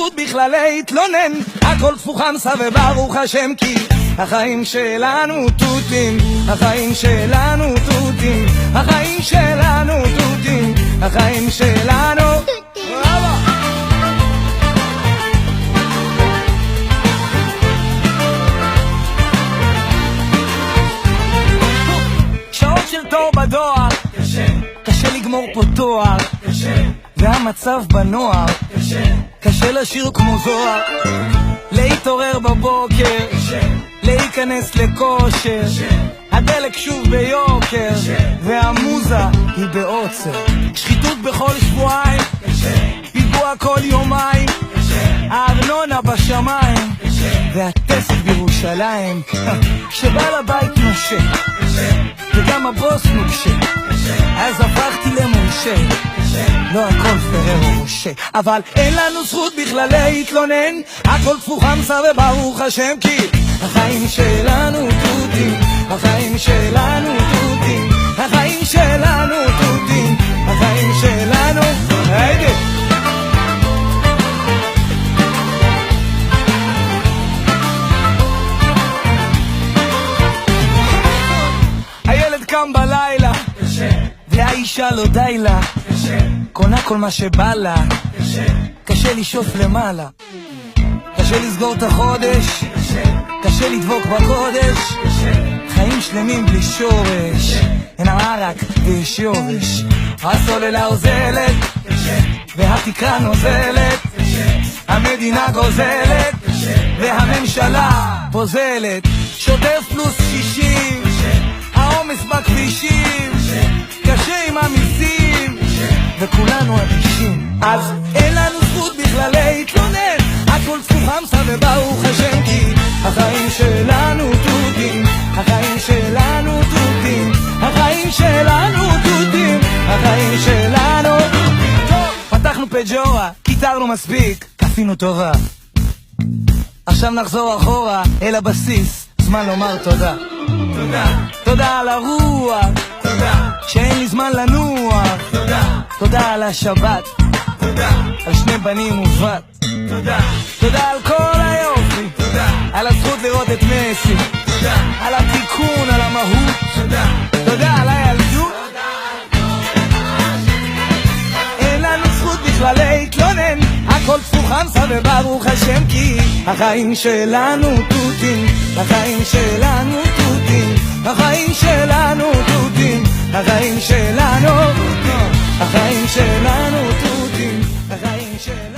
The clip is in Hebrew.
זכות בכלל להתלונן, הכל תפוחמסה וברוך השם כי החיים שלנו תותים, החיים שלנו תותים, החיים שלנו תותים, החיים שלנו שעות של תור בדואר, קשה לגמור פה תואר, והמצב בנוער קשה לשיר כמו זוהר, להתעורר בבוקר, להיכנס לכושר, הדלק שוב ביוקר, והמוזה היא בעוצר, שחיתות בכל שבועיים, פיגוע כל יומיים, הארנונה בשמיים, והטסט בירושלים, כשבא לבית נושה, וגם הבוס נוקשה, אז הפכתי למורשה, לא הכל פרר ורושה, אבל אין לנו זכות בכלל להתלונן, הכל תפוחמסה וברוך השם כי החיים שלנו תותים, החיים שלנו תותים, החיים שלנו תותים, החיים שלנו היידה הילד קם בלילה והאישה לא די לה, קונה כל מה שבא לה, קשה לשאוף למעלה, קשה לסגור את החודש, קשה לדבוק בקודש, חיים שלמים בלי שורש, אין ערק ויש יורש, הסוללה עוזלת והתקרה נוזלת, המדינה גוזלת והממשלה פוזלת, שוטף פלוס 60, העומס בכבישים, קשה עם המיסים וכולנו אדישים, אז אין לנו זכות בכלל להתלונן, הכל תפוחמסה וברוך השם כי החיים שלנו תותים, החיים שלנו תותים, החיים שלנו תותים, החיים שלנו טוב, פתחנו פג'ורה, קיטרנו מספיק, כפינו טובה, עכשיו נחזור אחורה אל הבסיס, זמן לומר תודה, תודה, תודה על הרוח, תודה, שאין לי זמן לנוח, תודה, תודה על השבת, תודה, על שני בנים ובת, תודה, תודה על כל היופי, תודה, על הזכות לראות את מסי, תודה, על התיקון, על המהות, תודה, תודה על הילדות, אין לנו זכות בכלל להתלונן, הכל תפוחמסה וברוך השם כי החיים שלנו תותים, החיים שלנו תותים, החיים שלנו תותים, החיים שלנו, החיים שלנו תותים, החיים שלנו